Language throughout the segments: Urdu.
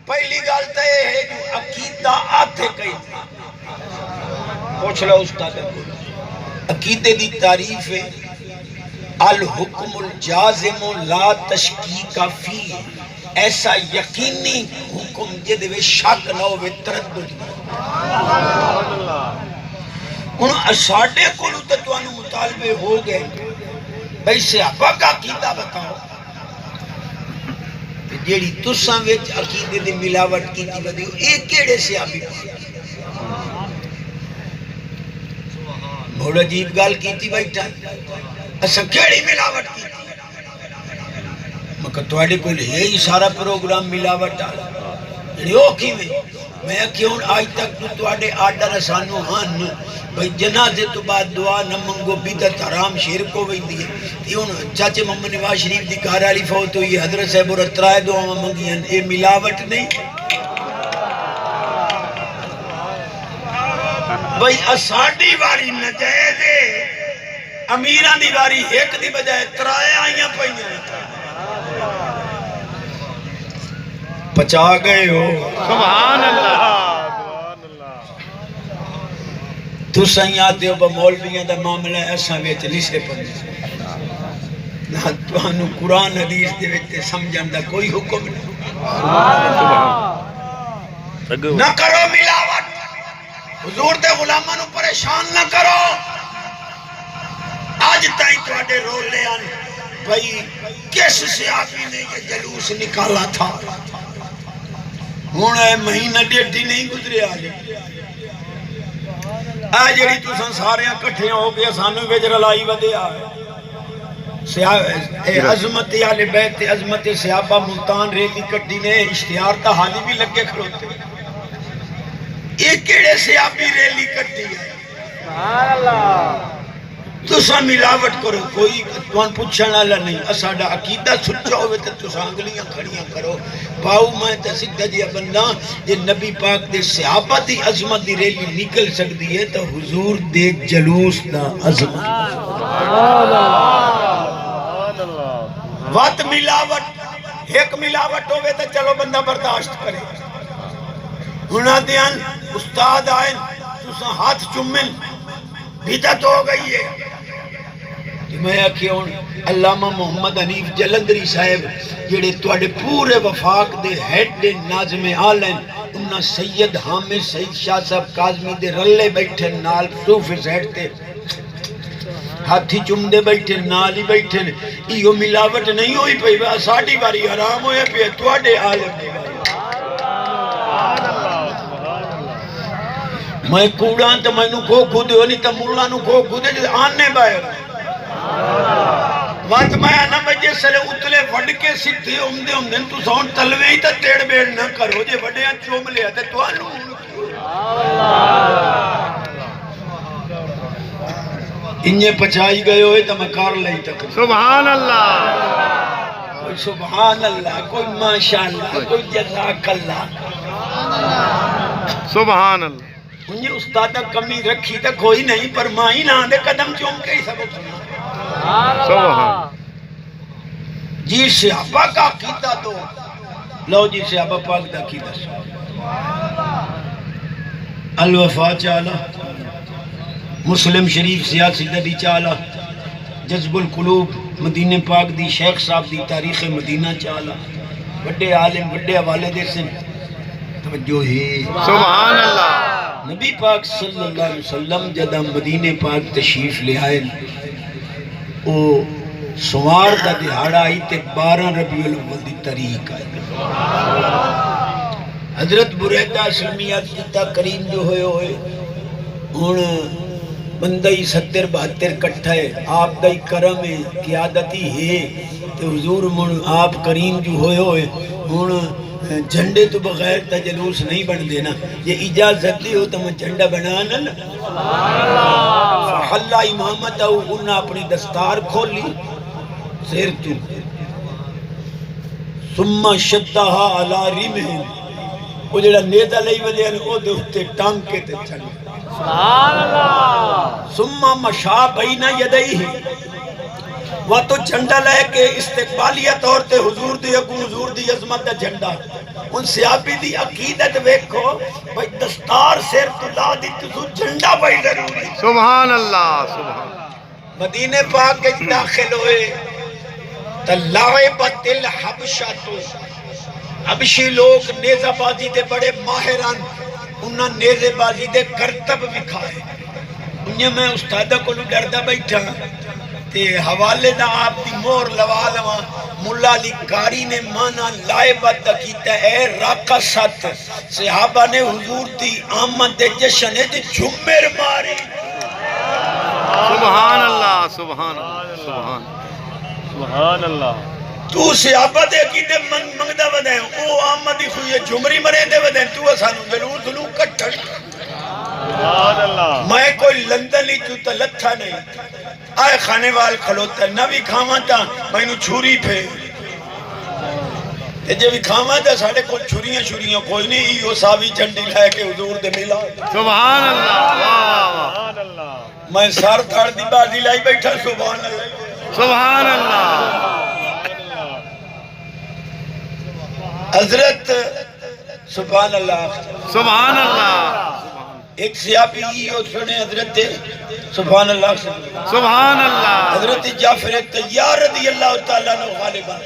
پہلی گل تو یہ ہے جو عقیدہ آتے کئی پوچھ لو استاد عقیدے دی تعریف ہے الحکم الجازم لا تشکیک فی، ایسا یقینی حکم جدے وے شک نہ ہوئے تردد نہ انہوں ساڑھے کلو تتوانو مطالبے ہو گئے بھئی صحابہ کا عقیدہ بتاؤ جیڑی تساں وچ عقیدے دی ملاوٹ کی تھی بدیو ایک کیڑے صحابی بہت عجیب گال کی تھی بیٹھا اسا کیڑی ملاوٹ کی تھی مکہ توڑے کو لئے ہی سارا پروگرام ملاوٹ آلا لیو کی میں کیوں آج تک توڑے آڈر اسانو ہاں بھئی جنازے تو بعد دعا نہ منگو بیدت حرام شرک ہو گئی دیئے تیون چاچے محمد نواز شریف دی کار علی فوت ہوئی حضرت صاحب اور اترائے دعا منگی ہیں یہ ملاوٹ نہیں بھئی اساڑی واری نجائز امیران دی واری ایک دی بجائے ترائے آئیاں پہنیاں پچا گئے ہو سبحان اللہ تو سیاتے ہو با مولویاں دا معاملہ ایسا ویچ لیسے پڑھنے نہ توانو قرآن حدیث دے ویچے سمجھن دا کوئی حکم نہیں نہ کرو ملاوٹ حضور دے غلامانو پریشان نہ کرو آج تائیں توڑے رو لے آنے بھئی کس صحابی نے یہ جلوس نکالا تھا ہونا ہے مہینہ ڈیٹی نہیں گزرے آلے آج جڑی تو سنساریاں کٹھیاں ہو گیا سانو ویج رلائی ودے آئے عظمت آلے بیت عظمت صحابہ ملتان ریلی کٹی نے اشتہار تا حالی بھی لگے کھڑوتے ایک کیڑے صحابی ریلی کٹی ہے سبحان اللہ تو سا ملاوٹ کرو کوئی توان پوچھنا نہیں اساڑا عقیدہ سچا ہوئے تو سانگلیاں کھڑیاں کرو باؤ میں تسیدہ جیا بندہ یہ نبی پاک دے صحابہ دی عظمت دی ریلی نکل سکتی ہے تو حضور دے جلوس دا عظمت وقت ملاوٹ ایک ملاوٹ ہوئے تو چلو بندہ برداشت کرے ہونا دیان استاد آئین تو سا ہاتھ چمن بیدت ہو گئی ہے میں کیوں علامہ محمد حنیف جلندری صاحب جڑے توڑے پورے وفاق دے ہیڈ دے ناظم آلین انہا سید حامد سید شاہ صاحب کاظمی دے رلے بیٹھے نال صوفی سیٹ تے ہاتھی چم دے بیٹھے نال ہی بیٹھے ایو ملاوٹ نہیں ہوئی پئی ساڑی باری حرام ہوئے پہ توڑے آلین دی باری میں کوڑان تو میں نو کھو کھودے ہو نہیں تو ملا نو کھو کھودے جو آنے باہر وقت میں آنا بجے سلے اتلے وڈ کے سیدھے ہم تو سون تلوے ہی تا تیڑ بیڑ نہ کرو جے وڈیاں چوم لیا تے تو آنو انہیں پچائی گئے ہوئے تو میں کار لئی تک سبحان اللہ کوئی سبحان اللہ کوئی ماشاءاللہ کوئی جزاک اللہ سبحان اللہ انہیں استادہ کمی رکھی تا کوئی نہیں پر مائی نہ دے قدم چوم کے ہی سبق سنا سبحان جی صحابہ کا عقیدہ تو لو جی صحابہ پاک دا عقیدہ الوفا چالا مسلم شریف سیاسی دبی چالا جذب القلوب مدینہ پاک دی شیخ صاحب دی تاریخ مدینہ چالا بڑے عالم بڑے حوالے دے سن توجہ ہے سبحان اللہ نبی پاک صلی اللہ علیہ وسلم جدہ مدینہ پاک تشریف لے آئے او سوار دا دہاڑا آئی تے 12 ربیع الاول دی تاریخ آئی حضرت بریدہ اسلامیات جیتا کریم جو ہوئے ان بندہی 70-72 کٹھا ہے آپ دائی کرم ہے قیادتی ہے تے حضور من آپ کریم جو ہوئے ان جھنڈے تو بغیر تجلوس نہیں بن دینا یہ اجازت دی ہو تو میں جھنڈا بنانا نا فحلہ امامت ہو انہا اپنی دستار کھولی زیر تو ثم شدہا علا ریمہن وہ جڑا نیدہ لئی ودے ہیں وہ دوتے ٹانگ کے تے چلی ثم مشا بین یدئی وہ تو جھنڈا لے کے استقبالیہ طور تے حضور دی اگوں حضور دی عظمت دا جھنڈا ان صحابی دی عقیدت ویکھو بھئی دستار سر تو لا دی تو جھنڈا بھائی ضروری سبحان اللہ سبحان مدینے پاک کے داخل ہوئے تلعبت الحبشہ حبشی لوگ نیزہ بازی دے بڑے ماہران انہاں نیزہ بازی دے کرتب وکھائے انہیں میں استادہ کو ڈردہ بیٹھا تے حوالے دا آپ دی مور لوا لوا ملا علی کاری نے مانا لائبت دا کیتا اے راکہ ست صحابہ نے حضور دی آمد دے جشن ہے جھمر ماری سبحان اللہ سبحان اللہ سبحان سبحان اللہ تو صحابہ دے کیتے منگدہ ودائیں او آمد دی خوئی جھمری مرے دے ودائیں تو اسانو جلور دلو کٹھڑ سبحان اللہ میں کوئی لندن لی چوتا لتھا نہیں آئے کھانے وال کھلوتا نہ بھی کھاواں تا میں نو چھوری پھے جب بھی کھاواں تا ساڑے کو چھوریاں کوئی نہیں یہ ساوی چنڈی لائے کے حضور دے ملا سبحان اللہ سبحان اللہ میں سار تھاڑ دی بازی لائی بیٹھا سبحان اللہ سبحان اللہ حضرت سبحان اللہ سبحان اللہ ایک صحابی یہ سنے حضرت سبحان اللہ سبحان اللہ حضرت جعفر طیار رضی اللہ تعالیٰ نے غالبا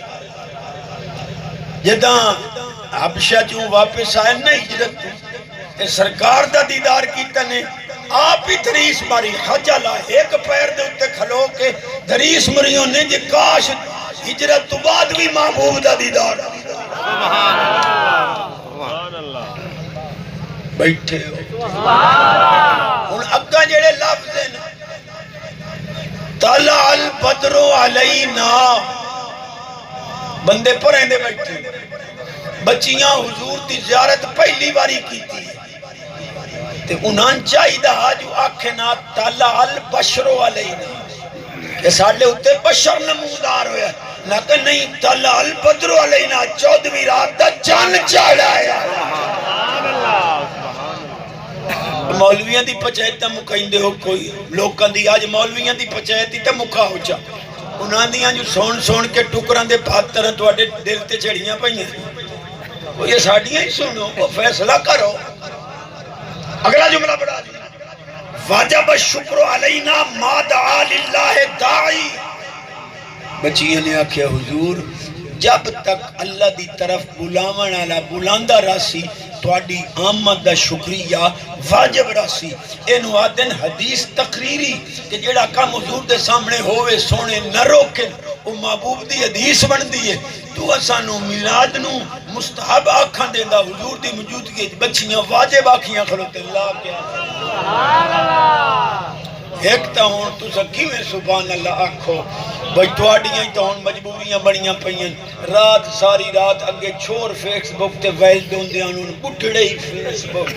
جداں حبشہ چوں واپس آئے نا ہجرت سرکار دا دیدار کیتا نے آپ ہی دریس ماری حجالہ ایک پیر دے اتے کھلو کے دریس مریوں نے جے کاش ہجرت تو بعد بھی محبوب دا دیدار سبحان اللہ سبحان اللہ بیٹھے ہو ان اگا جڑے لفظ ہیں طلع البدر علینا بندے پرہیں دے بیٹھے بچیاں حضور دی زیارت پہلی باری کی تھی تے انہاں چاہیدہ جو آکھنا طلع البشر علینا کہ ساڑھے ہوتے بشر نمودار ہویا نہ کہ نہیں طلع البدر علینا 14ویں رات دا چاند چاڑھایا مولویاں دی پچھائیتا مکہندے ہو کوئی لوکاں دی آج مولویاں دی پچھائیتی تا مکہ ہو چا انہاں دیاں جو سون کے ٹکران دے پاتران تو آڑے دل تے چڑھیاں پہیاں وہ یہ ساڑیاں ہی سنو وہ فیصلہ کرو اگلا جملہ بڑھا دی واجب الشکر علینا ما دعا للہ داعی بچیاں نے آکھیا حضور جب تک اللہ دی طرف بلاون والا بلاندہ راسی تواڈی آمد دا شکریہ واجب راسی اینو آدن حدیث تقریری کہ جیڑا کام حضور دے سامنے ہوئے سونے نہ روکن وہ محبوب دی حدیث بن دیئے تو اسانو میلاد نو مستحب آکھاں دیندہ حضور دی موجودگی بچیاں واجب آکھیاں کھلوتے اللہ کیا سبحان اللہ ایک تا ہون تو سکی میں سبحان اللہ آکھو بھائی تواڈیاں ہی تا ہون مجبوریاں بڑیاں پئیاں رات ساری رات اگے چھوڑ فیس بک تے ویل دون دیاں انہوں بٹھڑے ہی فیس بک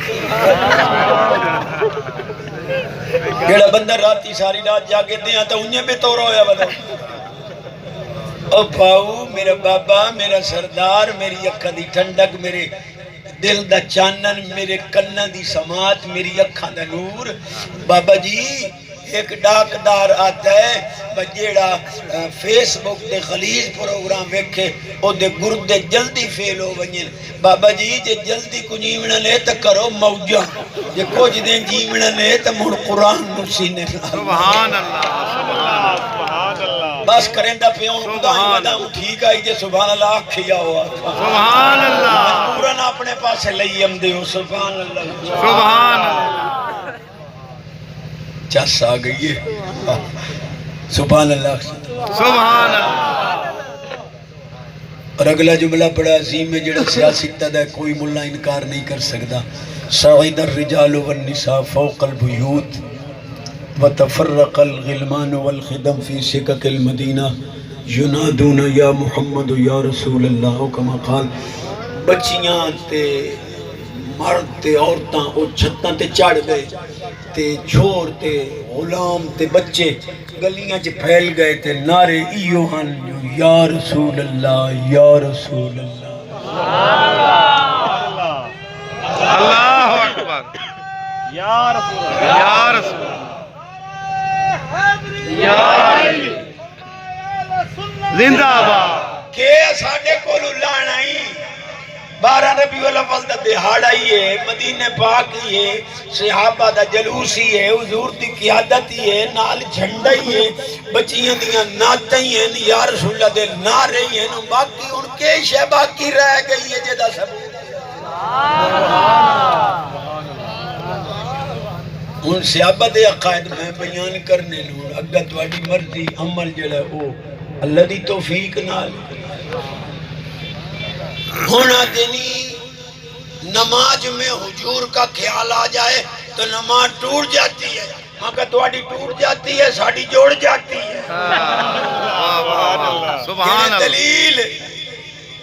جیڑا بندہ راتی ساری رات جاگے دیاں تا انہیں بھی تو رویا بدا او پاؤ میرا بابا میرا سردار میری اکھا دی ٹھنڈک میرے دل دا چانن میرے کنہ دی سماعت میری اکھاں دا نور بابا جی ایک ڈاکدار آتا ہے بجیڑا فیس بک دے خلیز پروگرام ویکھے او دے گردے جلدی فیل ہو ونین بابا جی جے جلدی کو جیونا لے تا کرو موجہ جے کچھ دیں جیونا لے تا مڑ قرآن نسینے سبحان اللہ سبحان اللہ بس کریں دا پیون خدا ہی ودا ہوں ٹھیک آئی جے سبحان اللہ کھیا ہوا سبحان اللہ مجبوراً اپنے پاس لئی ہم دے ہو سبحان اللہ سبحان اللہ چس آ گئی ہے سبحان اللہ سبحان اللہ اور اگلا جملہ بڑا عظیم ہے جڑا سیاست دا کوئی ملہ انکار نہیں کر سکتا صعید الرجال والنساء فوق البیوت وتفرق الغلمان والخدم فی سکک المدینہ ینادون یا محمد یا رسول اللہ کما قال بچیاں تے مرد تے عورتاں او چھتاں تے چڑھ گئے تے چھوڑ تے غلام تے بچے گلیاں چ پھیل گئے تے نعرے ایو ہن یا رسول اللہ یا رسول اللہ اللہ اکبر یا رسول اللہ یا رسول اللہ یا علی زندہ باد کہ ساڈے کولو لانا ہی 12 ربیع الاول دا دہاڑا ہی ہے، مدینے پاک ہی ہے، صحابہ دا جلوس ہی ہے، حضور دی قیادت ہی ہے، نال جھنڈا ہی ہے، بچیاں دیاں نعتیں ہی ہیں، یا رسول اللہ دے نعرے ہی ہیں، باقی ان کے شے باقی رہ گئی ہے جدا سب ان صحابہ دے عقائد میں بیان کرنے لوں اگر تواڈی مرضی عمل جڑا او اللہ دی توفیق نال ہونا دینی نماز میں حضور کا خیال آ جائے تو نماز ٹوٹ جاتی ہے، مگر تواڈی ٹوٹ جاتی ہے ساڈی جوڑ جاتی ہے۔ سبحان یہ اللہ دلیل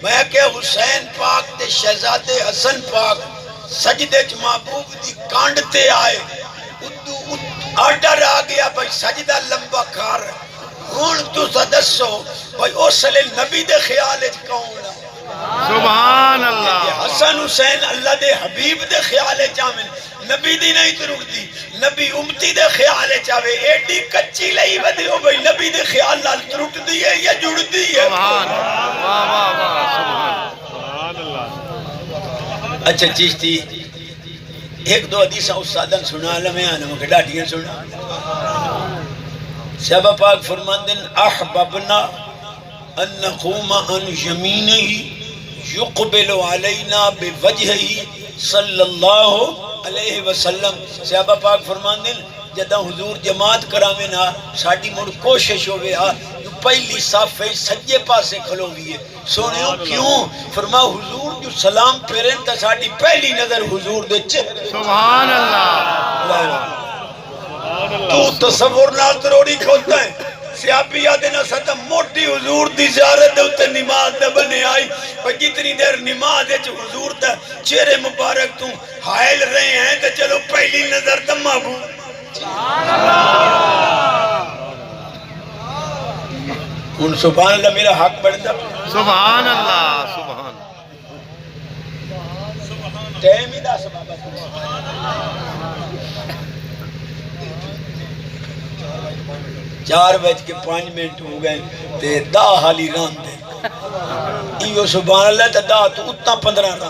میں کہ حسین پاک تے شہزادے حسن پاک سجدے چ محبوب دی کانڈ تے آئے، آرڈر آ گیا بھائی سجدہ لمبا کر، ہن تساں دسو بھائی اس لے نبی دے خیال وچ کون ہے؟ سبحان اللہ حسن حسین اللہ دے حبیب دے خیال چاہے نبی دی نہیں ترک دی، نبی امتی دے خیال چاہے ایڈی کچی لئی ودی ہو بھئی نبی دے خیال نال ترک دی ہے یا جڑ دی ہے؟ سبحان واہ واہ واہ سبحان اچھا چیشتی ایک دو حدیثہ استادن سنا لمیں آنا مکہ ڈاٹیاں سنا صحابہ پاک فرماندن احببنا ان نقوم ان یمینہی یقبل علینا بوجہی صلی اللہ علیہ وسلم صحابہ پاک فرماندن جدہ حضور جماعت کراوے نا ساڑی مڑ کوشش ہوئے پہلی صافے سجے پاسے کھلو بھی ہے سونیوں کیوں فرما حضور جو سلام پھرین تا ساڑی پہلی نظر حضور دے چہرے سبحان اللہ تو تصور نال تروڑی کھولتا ہے سیابی یادنا ستا موٹی حضور دی زیارت دے اتے نماز دے بنے آئی اور جتنی دیر نماز دے حضور دا چہرے مبارک تو حائل رہے ہیں تو چلو پہلی نظر دا محبوب ان سبحان اللہ میرا حق بڑھتا سبحان اللہ سبحان ٹیم ہی دا سبابہ 4:05 ہو گئے تے دا حالی ران دے ایو سبحان اللہ تے دا تو اتنا 15 ران دے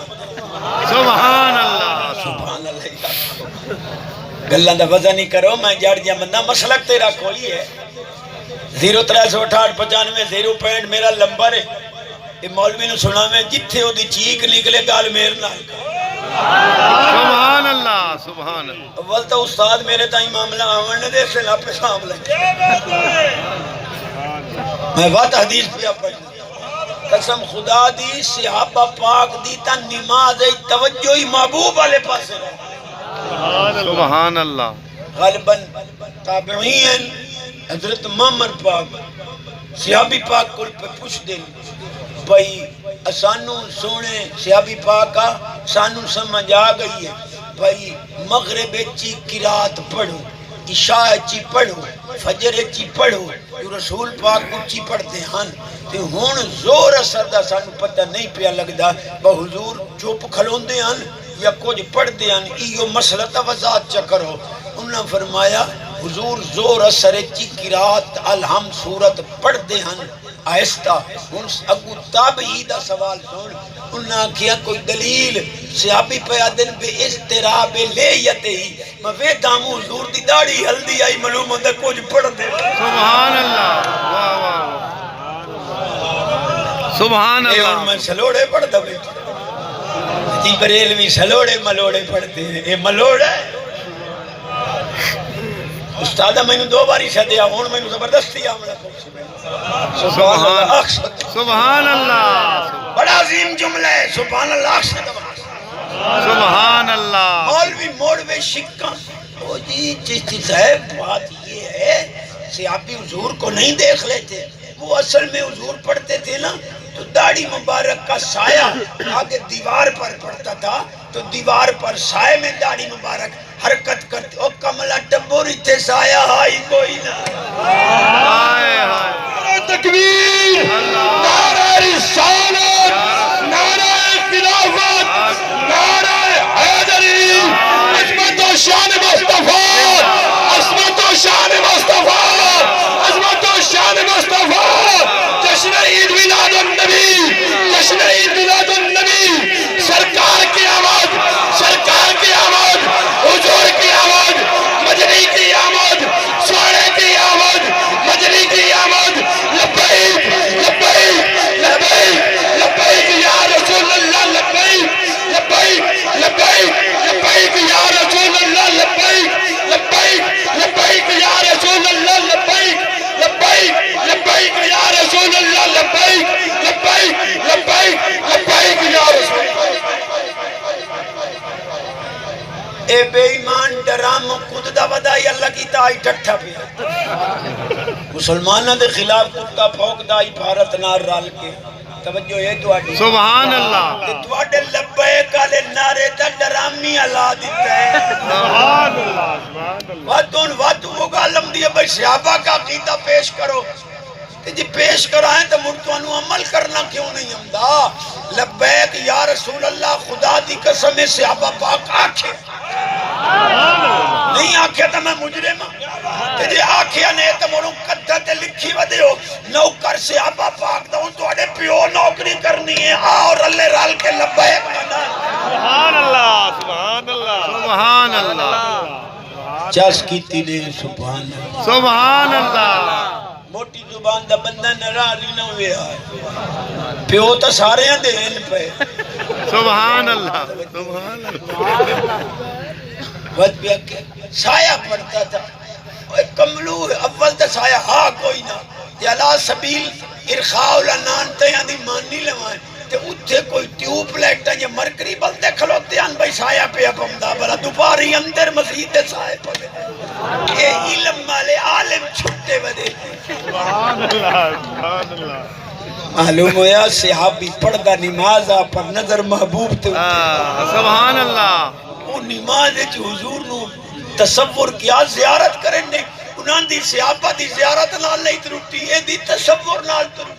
سبحان اللہ سبحان اللہ گلہ دا وزن نہیں کرو میں جڑ جا مندہ مسلک تیرا کوئی ہے 036895 0 پوائنٹ میرا لمبر ہے یہ مولوی نے سنا میں جتھے ہو دی چیک نکلے گال میر نہ سبحان اللہ سبحان اللہ اول تو استاد میرے تائیں معاملہ آمن نے دے سے لاپے سام لگے میں بات حدیث پہ پڑھ قسم خدا دی صحابہ پاک دی تا نماز توجہی محبوب والے پاسے رہا سبحان اللہ غالباً تابعین حضرت محمد پاک صحابی پاک کل پہ پوچھ دیں بھئی سانو سونے صحابی پاک کا سانو سمجھ آ گئی ہے بھئی مغرب چی قرات پڑھو عشاء چی پڑھو فجر چی پڑھو جو رسول پاک اچھی پڑھتے ہیں تو ہون زور اثر دا سانو پتہ نہیں پیا لگدا با حضور چوپ کھلوندے ہیں یا کچھ پڑھ دے ہیں ایو مسئلہ توضاحت چکرو انہوں نے فرمایا حضور زور اثر چی قرات الہم صورت پڑھ دے ہیں آہستہ ان اگو تابعی دا سوال سن انہاں کیا کوئی دلیل صحابی پیادن بے اضطراب لیتے ہی میں دامو حضور دی داڑھی ہلدی آئی معلوم ہوندہ کچھ پڑھ دے سبحان اللہ واہ واہ سبحان اے ان اللہ میں سلوڑے پڑھ دا بیٹھ جی بریلوی سلوڑے ملوڑے پڑھتے ہیں اے ملوڑے استادہ میں نے 2 باری شدیا ہون میں نے زبردستی آمنا سبحان اللہ اخشد سبحان اللہ بڑا عظیم جملہ ہے سبحان اللہ اخشد سبحان اللہ مولوی موڑوے شکا او جی چشتی صاحب بات یہ ہے صحابی حضور کو نہیں دیکھ لیتے وہ اصل میں حضور پڑھتے تھے نا تو داڑھی مبارک کا سایہ آگے دیوار پر پڑتا تھا تو دیوار پر سائے میں داڑھی مبارک حرکت کرتے او کملہ ٹبوری تھے سایہ ہائی کوئی نہ ہائے ہائے نعرہ تکبیر نعرہ رسالت نعرہ خلافت نعرہ حیدری عظمت و شان مصطفیٰ عظمت و شان مصطفیٰ عظمت و شان مصطفیٰ جشن بے ایمان ڈرام خود دا ودائی اللہ کی تائی ٹھٹھا پہ مسلمانہ دے خلاف کتا پھوک دائی بھارت نار رال کے توجہ ہے دوڑی سبحان اللہ دوڑے لبے کالے نارے تا ڈرامی اللہ دیتا ہے سبحان اللہ سبحان اللہ واتون واتو وہ عالم دیئے بھائی صحابہ کا عقیدہ پیش کرو کہ جی پیش کرائیں تو مرتوانو عمل کرنا کیوں نہیں ہمدا لبیک یا رسول اللہ خدا دی قسم صحابہ پاک آکھے نہیں آکھے تو میں مجرم کہ جی آکھے نے تو مروں قدہ تے لکھی ودے ہو نوکر صحابہ پاک دا ان تو اڑے پیو نوکری کرنی ہے اور اللہ رال کے لبیک منا سبحان اللہ سبحان اللہ سبحان اللہ چاس کی تیلے سبحان اللہ سبحان اللہ موٹی زبان دا بندہ نراضی نہ ہوئے آئے پیو تا سارے ہیں دین پہ سبحان اللہ سبحان اللہ وقت بھی اکے سایہ پڑتا تھا کملو اول تا سایہ ہاں کوئی نہ یا لا سبیل ارخاء الانان تے یہاں دی مانی لوائیں تے اتھے کوئی ٹیوب لیٹا یا مرکری بلتے کھلوتے ہیں بھائی سایہ پہ اپمدہ بلا دوباری اندر مزید سایہ پہ یہ علم والے عالم چھٹے ودے سبحان اللہ سبحان اللہ معلوم ہویا صحابی پڑھدا نماز پر نظر محبوب تے سبحان اللہ وہ نماز حضور نو تصور کیا زیارت کریں نے انہاں دی صحابہ دی زیارت نال نہیں ترٹی اے دی تصور نال ترٹی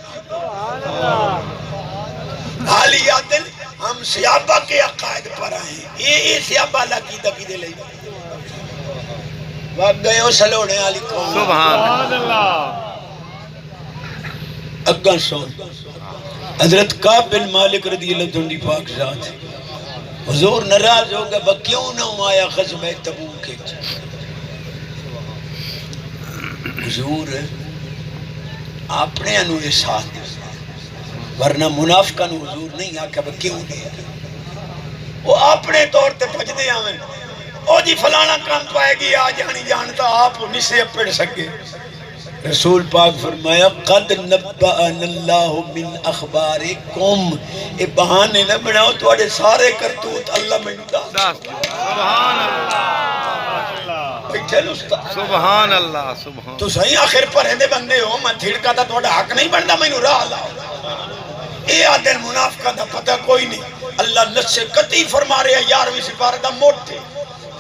حالی آدن ہم صحابہ کے عقائد پر آئیں اے صحابہ عقیدہ کی دے لئی وقت گئے ہو سلوڑے علی قوم سبحان اللہ اگاں سون حضرت کعب بن مالک رضی اللہ عنہ پاک ذات حضور ناراض ہو گیا وہ کیوں نہ آیا غزوہ تبوک کے حضور اپنے انو احساس ورنہ منافقہ نو حضور نہیں آکھا وہ کیوں نہیں وہ اپنے طور تے پھج دے آمیں او جی فلانا کام پائے گی آ جانی جانتا آپ نسے پڑھ سکے رسول پاک فرمایا قد نبأنا اللہ من اخبارکم اے بہانے نہ بناؤ توڑے سارے کرتوت اللہ میں دا سبحان اللہ بیٹھے لستا سبحان اللہ سبحان تو صحیح آخر پر ہندے بندے ہو میں دھڑکا تھا توڑا حق نہیں بندہ میں نو راہ لاؤ اے آدھر منافقہ دا پتہ کوئی نہیں اللہ نس سے قطعی فرما رہے ہیں یارویں سپارہ دا موٹے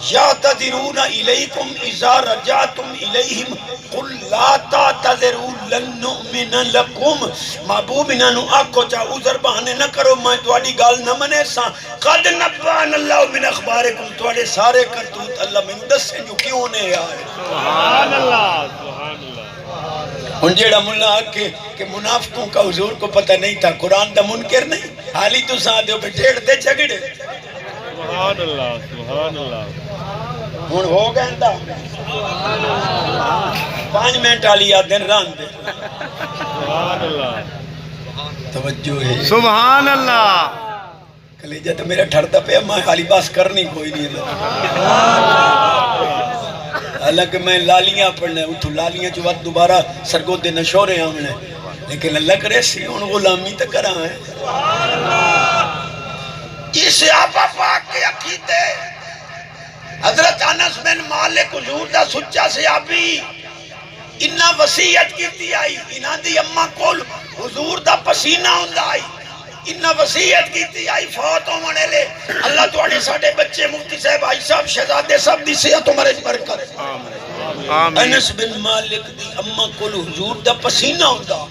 یعتذرون الیکم اذا رجعتم الیہم قل لا تعتذروا لن نؤمن لکم محبوب انہوں آکھو چاہ عذر بہانے نہ کرو میں تواڈی گال نہ منے سا قد نبأنا اللہ من اخبارکم تواڈے سارے کرتوت اللہ میں دسیں جو کیوں نے آئے سبحان اللہ سبحان اللہ ان جیڑا ملا آکے کہ منافقوں کا حضور کو پتہ نہیں تھا قرآن دا منکر نہیں حالی تو ساتھ دیو پہ ڈیڑھ دے جھگڑے سبحان اللہ سبحان اللہ ہون ہو گئے دا 5 منٹ آلی آدھن ران دے سبحان اللہ توجہ ہے سبحان اللہ کلیجہ تو میرا ٹھڑتا پہ میں خالی باس کرنی کوئی نہیں اللہ حالانکہ میں لالیاں پڑھنے اتھو لالیاں جو وقت دوبارہ سرگودے نشورے آمنے لیکن اللہ کرے سی ان غلامی تک کرا ہے یہ صحابہ پاک کے عقیدے حضرت انس بن مالک حضور دا سچا صحابی انہا وسیعت کیتی آئی انہا دی اممہ کول حضور دا پسینہ ہوندہ آئی انہا وسیعت کیتی آئی فوت ہونے لے اللہ توڑے ساڑھے بچے مفتی صاحب آئی صاحب شہزادے سب دی صحت ہمارے برکت انس بن مالک دی اممہ کول حضور دا پسینہ ہوندہ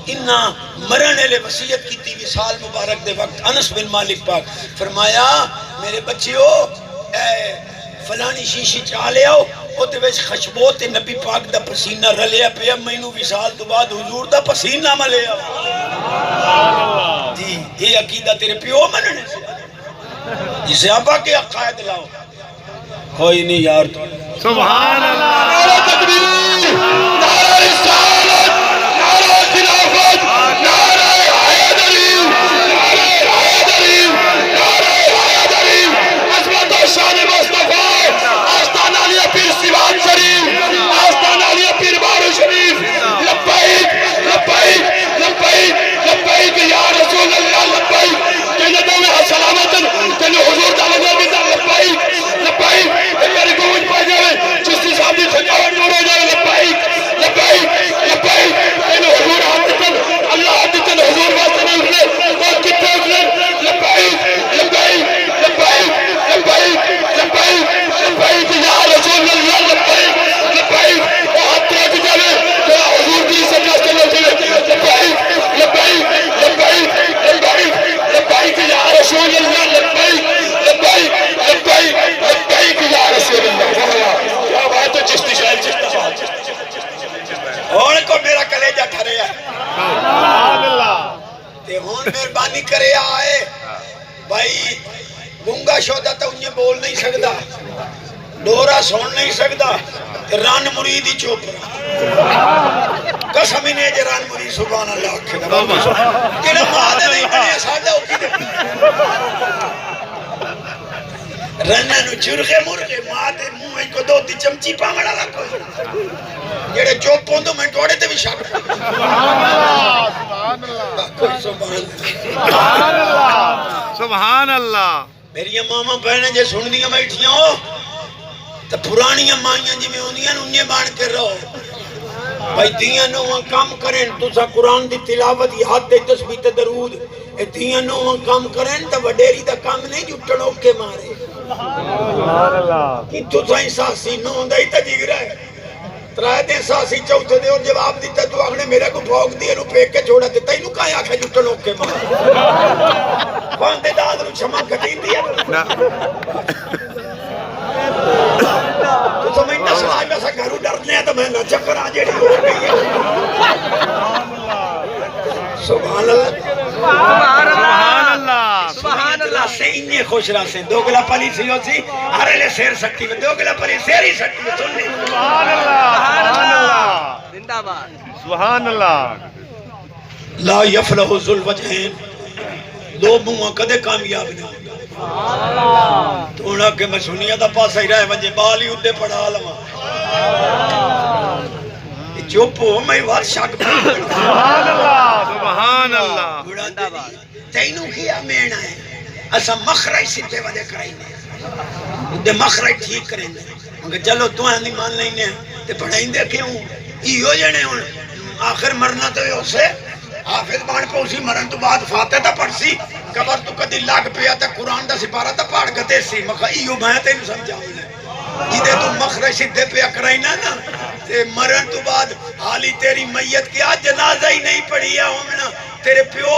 انہا مرنے لے وسیعت کیتی وصال مبارک دے وقت انس بن مالک پاک فرمایا میرے بچیو فلانی شیشی چالے آؤ او تے ویس خشبوت نبی پاک دا پسینہ رلیا پہ میں انہوں وصال تو بعد حضور دا پسینہ ملے آؤ جی یہ عقیدہ تیرے پیو مننے سے جسے آبا کے عقائد لاؤ کوئی نہیں یار تو سبحان اللہ نعرہ تکبیر نعرہ رسالت نعرہ خلافت نعرہ حیدری نعرہ حیدری نعرہ حیدری عظمت و شان مصطفیٰ آستان علیہ پیر سیوان شریف آستان علیہ پیر بارو شریف لبیک لبیک لبیک لبیک یا رسول اللہ لبیک تینے دو میں سلامت تینے حضور تعالیٰ لبیک لبیک ہوں مہربانی کرے آئے بھائی گونگا شودا تو انہیں بول نہیں سکتا ڈورا سون نہیں سکتا رن مرید ہی چوپ قسم ہی نہیں رن مرید سبحان اللہ کہنا مادہ نہیں بنیا سادہ ہوکی دے رنہ نو چرغے مرغے مادے موہ کو دو دی چمچی پانگڑا لکھو جیڑے چوپ ہوندو میں ٹوڑے تے بھی شاک سبحان اللہ میری ماما بہنیں جے سن دیا بیٹھیاں ہو تو پرانی مائیاں جی میں ہوندیاں انہیں بان کر رہو بھائی دیاں نو وہاں کام کریں تو سا قرآن دی تلاوت یاد دے تسبیح تے درود دیاں نو وہاں کام کریں تو وڈیری دا کام نہیں جھٹن اوکے مارے کہ تو سا احساسی نو ہوندہ ہی تا جگ رہا ہے ترائے دے احساسی چوتھے دے اور جواب دیتا تو آگنے میرے کو بھوگ دیا نو پیک کے چھوڑا دیتا ہی نو کہا آکھا جھٹن اوکے مارے باندے داد نو چھما کٹین دیا تو سمجھتا سلاج میں سا گھرو ڈرنے ہیں تو میں نہ چکر آجے ہو گئی ہے سبحان اللہ سبحان اللہ سے انہیں خوش رہا سے دو گلا پلی سی ہو سی ہرے لے سیر سکتی میں دو گلا پلی سیر ہی سکتی میں سننی سبحان اللہ سبحان اللہ لا یفلح ذو الوجہین دو منہ کدے کامیاب نہیں تو انہاں کے مسونیہ دا پاس ہی رہے وجہ بالی اڈے پڑھا لما چوپو میں وات شاک سبحان اللہ سبحان اللہ تینوں کیا مینا ہے اسا مخرج ستے وجہ کریں گے دے مخرج ٹھیک کریں گے مگر چلو تو نہیں مان لیں گے تے پڑھائیں دے کیوں یہ ہو جانے ہوں آخر مرنا تو یہ اسے حافظ بان پوسی مرن تو بعد فاتح تا پڑھ سی قبر تو کدی لاگ پیا تا قرآن دا سپارہ تا پاڑ گتے سی مخا ایو میں تینوں سمجھاؤں لے جدے تو مخرج سدھے پیا کرائینا نا تے مرن تو بعد حالی تیری میت کیا جنازہ ہی نہیں پڑھی ہے ہومنا تیرے پیو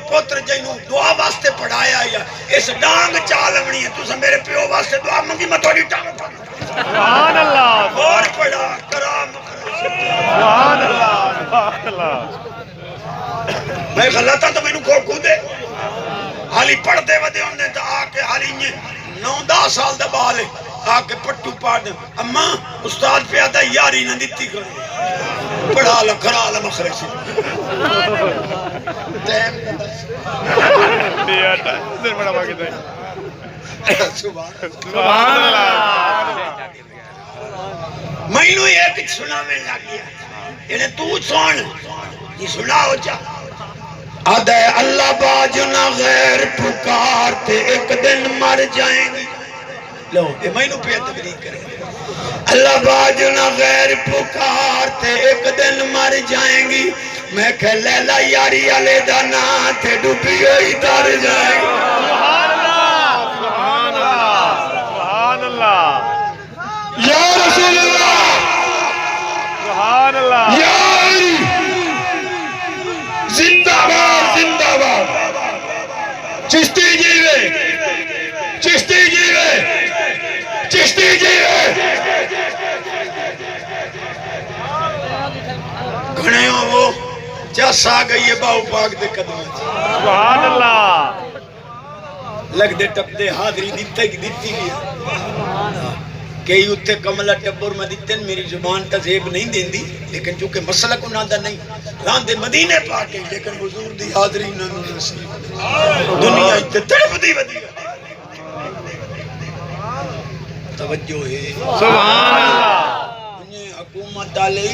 پوتر جنوں دعا واسطے پڑھایا یا اس ڈانگ چالمنی ہے تو سا میرے پیو واسطے دعا منگی میں توڑی ٹانگ پڑھ سبحان اللہ اور پڑھا کرام سبحان اللہ سبحان اللہ میں غلطا تو میں نو کھو دے حالی پڑھ دے ودے انہیں تا آکے حالی 9-10 سال دا بالے آکے پٹو پاڑ دے اما استاد پہ آتا یاری نہ دیتی کرے پڑھا لہ کرا لہ مخرج سے سبحان اللہ میں نو ایک سنا میں لگ گیا انہیں تو سن یہ سنا ہو جا آدھے اللہ باجنا غیر پکارتے ایک دن مر جائیں گی لو یہ میں نو پہ تبلیغ کریں اللہ باجنا غیر پکارتے ایک دن مر جائیں گی میں کہ لیلہ یاری علی دانا تھے ڈوبی ہوئی در جائیں گی سبحان اللہ سبحان اللہ یا رسول اللہ سبحان اللہ یا علی زندہ باد زندہ باد چشتی جیوے چشتی جیوے چشتی جیوے گھنے ہو وہ چس آ گئی ہے باؤ پاک دے قدم سبحان اللہ لگ دے ٹپ دے حاضری دیتا ہی دیتی گیا کئی اتھے کملہ ٹبور میں دیتے ہیں میری زبان تذیب نہیں دین دی لیکن چونکہ مسئلہ کو نادہ نہیں ران دے مدینے پاکے لیکن حضور دی حاضری نہ نصیب دنیا اتنے تڑپ دی ودی توجہ ہے سبحان اللہ انہیں حکومت ڈالے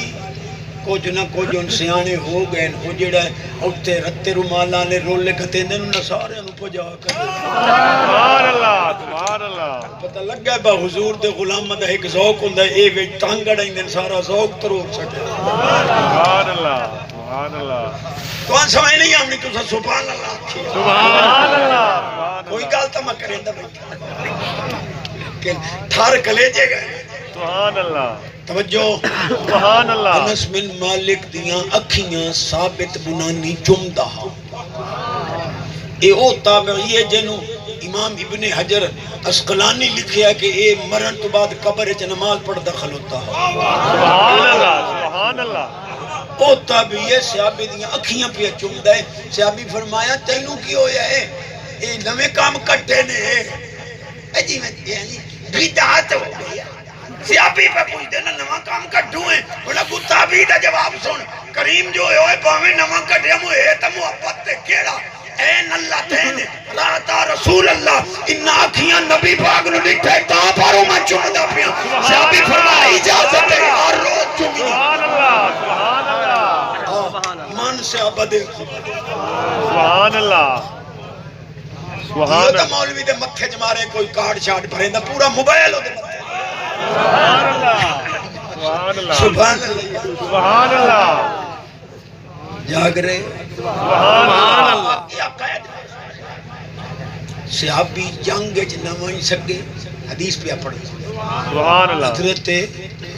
کچھ نہ کچھ ان سیانے ہو گئے وہ جڑا اٹھتے رتے رومالا نے رولے کھتے ہیں انہوں نے سارے انہوں پجا کر سبحان اللہ سبحان اللہ پتہ لگ گیا با حضور دے غلام دا ایک ذوق ہوندہ ہے اے ویٹ تانگڑ ہیں سارا ذوق تروک سکے سبحان اللہ سبحان اللہ تو ان سمجھ نہیں آمنی تو سبحان اللہ سبحان اللہ کوئی گالتا میں کریں دا بیٹھا لیکن تھار کلیجے گئے سبحان اللہ توجہ سبحان اللہ انس بن مالک دیاں اکھیاں ثابت بنانی چمدہ اے او تابعی ہے جنہوں امام ابن حجر اسقلانی لکھیا کہ اے مرن تو بعد قبر چ نماز پڑھ داخل ہوتا ہے سبحان اللہ سبحان اللہ اوتا بھی ہے صحابی دیاں اکھیاں پہ چمدا ہے صحابی فرمایا تینوں کی ہویا ہے اے نویں کام کٹے نے اے جی میں یعنی بدعت ہو گئی صحابی پہ پوچھتے نا نواں کام کٹوں ہے انہاں کو تابعی دا جواب سن کریم جو ہوئے باویں نواں کٹے مو اے تے محبت تے کیڑا این اللہ تین راتا رسول اللہ ان آنکھیاں نبی پاک نو ڈٹھے تا پاروں میں چمدا پیا صحابی فرمایا اجازت ہے ہر روز چمی سبحان اللہ من سے عبدے سبحان اللہ یہ سبحان تو مولوی دے متھے جمارے کوئی کارڈ شارٹ بھریں دا پورا موبائل ہو دے اللہ سبحان اللہ سبحان اللہ جاگ رہے سبحان اللہ یا قید صحابی جنگ وچ نہ وئی سکے حدیث پہ پڑھ سبحان اللہ حضرت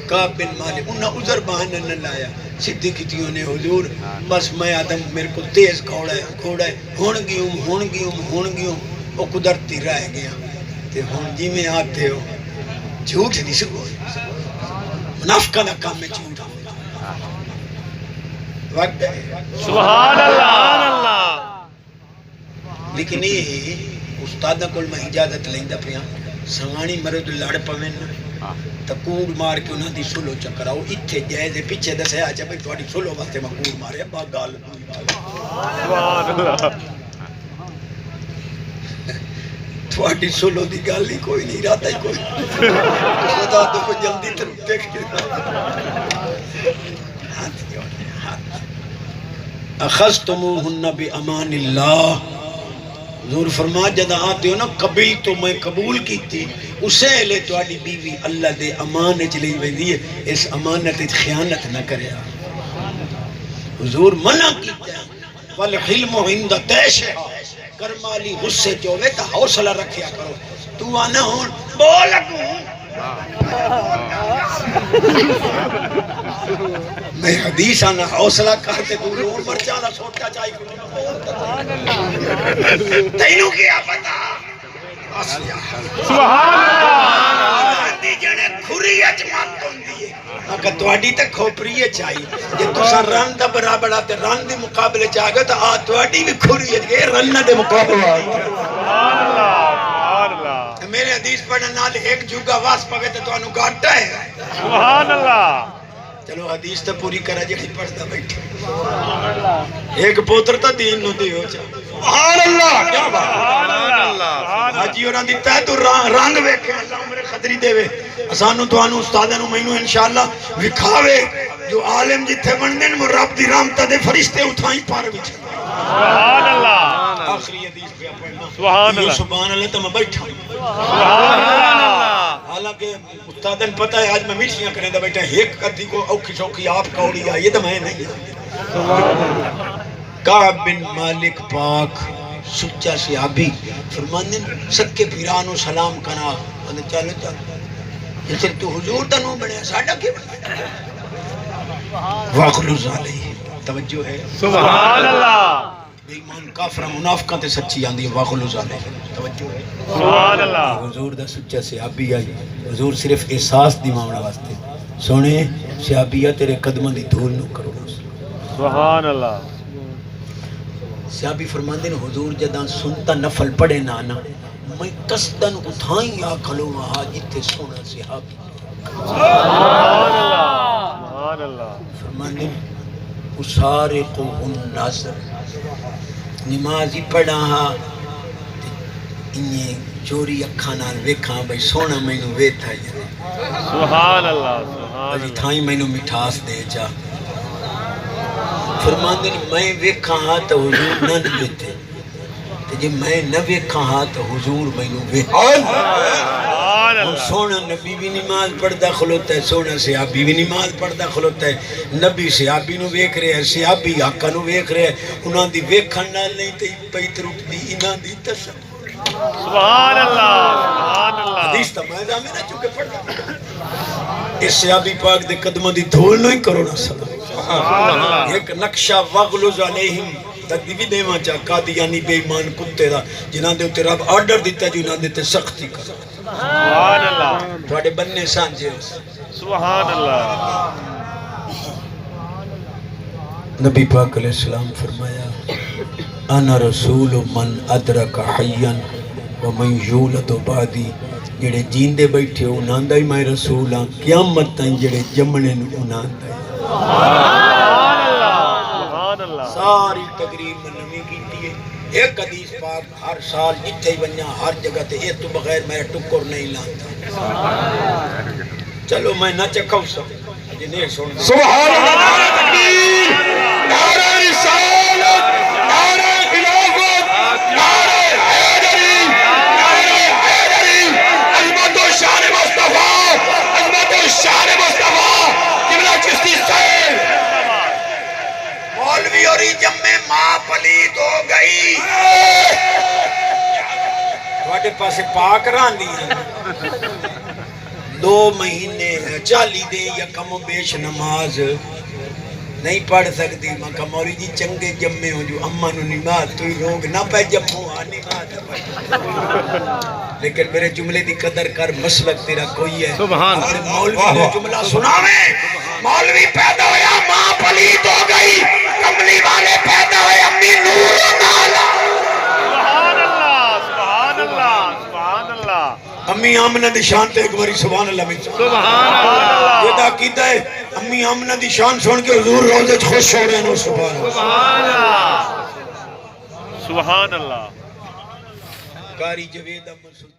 کعب بن مالک انہاں عذر بہانہ نہ لایا سیدھی کیتیوں نے حضور بس میں آدم میرے کو تیز گھوڑا ہے ہون گیوں او قدرتی رہ گیا تے ہن جی میں آتے ہو جھوٹ نہیں سکو منافقہ دا کام میں جھوٹ وقت ہے سبحان اللہ لیکن یہ استادہ کول میں اجازت لیندا پیا سوانی مرد لڑ پویں تا کوڑ مار کے انہاں دی سلو چکراؤ ایتھے جائے دے پیچھے دسیا اچھا بھئی تہاڈی سلو واسطے میں کوڑ ماریا با گل سبحان اللہ تہاڈی سلو دی گل ہی کوئی نہیں راتا ہی کوئی خدا تو کو جلدی تے دیکھ کے اخذتموہن بامان اللہ حضور فرما جدہ آتے ہو نا قبیل تو میں قبول کی تھی اسے لے تو آڑی بیوی اللہ دے امان چلی ہوئی دیئے اس امانت خیانت نہ کرے حضور منع کیتا ہے والحلم عند تیش کرمالی غصے چوے تا حوصلہ رکھیا کرو تو آنا ہون بولکوں میں حدیث آنا حوصلہ کرتے تو لون مرچالا سوٹا چاہی تینوں کیا پتا سبحان اللہ دی جنے کھری اچمات ہوں دیئے اگر توڑی تے کھوپری چاہی یہ تو سا رن دا برابر آتے رن دی مقابلے چاہ گئے تو توڑی بھی کھری ہے رن دے مقابلے سبحان اللہ میرے حدیث پڑھنے نال ایک جوگا واس پگے تو انہوں گاٹا ہے سبحان اللہ چلو حدیث تو پوری کرا جڑی پڑھتا بیٹھے ایک پوتر تا دین نو دیو چا سبحان اللہ کیا بات سبحان اللہ حاجی اور دیتا ہے تو رنگ ویکھے اللہ عمر خدری دے وے اسانو تو انو استادانو مینو انشاءاللہ وکھاوے جو عالم جتھے بندن وہ رب دی رحمت دے فرشتے اٹھائیں پار وچ سبحان اللہ آخری حدیث پہ پڑھنا سبحان اللہ سبحان اللہ تو میں بیٹھا سبحان اللہ حالانکہ استادن پتہ ہے آج میں میٹھیاں کریں دا بیٹھا ایک کتی کو اوکھی شوکھی آپ کوڑی آئی تو میں نہیں کعب بن مالک پاک سچا صحابی فرمانے سکے پیرانو سلام کنا چلو چلو جیسے تو حضور دا نو بڑھیا ساڑھا کی بڑھیا واخلوز علیہ توجہ ہے سبحان اللہ بے ایمان کافرہ منافقہ تے سچی آندی ہے واخلوز علیہ توجہ ہے سبحان اللہ حضور دا سچا صحابی آئی حضور صرف احساس دی معاملہ واسطے سونے صحابیہ تیرے قدمہ دی دھول نو کرو سبحان اللہ صحابی فرماندے نے حضور جداں سنتا نفل پڑے نانا میں قصدن اٹھائیں یا کھلو وہاں جتے سونا صحابی سبحان اللہ سبحان اللہ فرماندے اسارقو النظر نمازی پڑھا ہاں انہیں چوری اکھا نال ویکھاں بھئی سونا میں نو ویتھا ہے سبحان اللہ سبحان بھئی اللہ تھائیں میں نو مٹھاس دے جا فرماندے میں ویکھاں ہاں تو حضور نہ ویتھے تے جے میں نہ ویکھاں ہاں تو حضور میں نو ویتھے سونا نبی بھی نماز پڑھدا کھلوتا ہے سونا صحابی بھی نماز پڑھدا کھلوتا ہے نبی صحابی نو ویکھ رہے ہیں صحابی آقا نو ویکھ رہے ہیں انہاں دی ویکھن نال نہیں تے پیت رک دی انہاں دی تصور سبحان اللہ سبحان اللہ حدیث تمازہ میں نہ چکے پڑھتا اس صحابی پاک دے قدموں دی دھول نہیں کرو نہ سلام ایک نقشہ وغلوز علیہم تک بھی دیواں چاہ قادیانی بے ایمان کتے دا جنہاں دے اتے رب آرڈر دیتا جنہاں دے تے سختی کرو سبحان اللہ تھوڑے بننے سانجے سبحان اللہ نبی پاک علیہ السلام فرمایا انا رسول من ادرک حیا ومن یولد بعدی، جڑے جیندے بیٹھے انہاں دا ہی میں رسول ہاں، قیامت تائیں جڑے جمنے انہاں دا ہی۔ سبحان اللہ ساری تقریر میں نمی کیتی ہے۔ ایک حدیث پاک ہر سال جتھے بنیا ہر جگہ تے اے تو بغیر میرا ٹکر نہیں لانتا۔ چلو میں نہ چکھاؤ سب جنہیں سن سبحان اللہ، نعرہ تکبیر، نعرہ رسالت، نعرہ خلافت، نعرہ حیدری، نعرہ حیدری، عظمت و شان مصطفیٰ، عظمت و شان مصطفیٰ، قبلہ چشتی صاحب۔ مولوی اور جمع ماں پلید ہو گئی، تھوڑے پاسے پاک ران دی 2 مہینے 40 دے یا کم و بیش نماز نہیں پڑھ سکتی۔ میں کہا مولی جی چنگے جمعے ہو جو اماں نو نماز تو ہی روگ نہ پہ جمعوں نماز پڑھ، لیکن میرے جملے دی قدر کر، مسلک تیرا کوئی ہے۔ سبحان اپنے مولوی نے جملہ سناویں، مولوی پیدا ہویا ماں پلید ہو گئی، کملی والے پیدا ہوئے امی نور نالا۔ سبحان اللہ سبحان اللہ امی آمنہ دی شان تے ایک باری سبحان اللہ میں سبحان اللہ یہ دا کیتا ہے۔ امی آمنہ دی شان سن کے حضور روزے خوش ہو رہے ہیں، سبحان اللہ۔ سبحان اللہ سبحان اللہ۔ قاری جوید احمد سلطان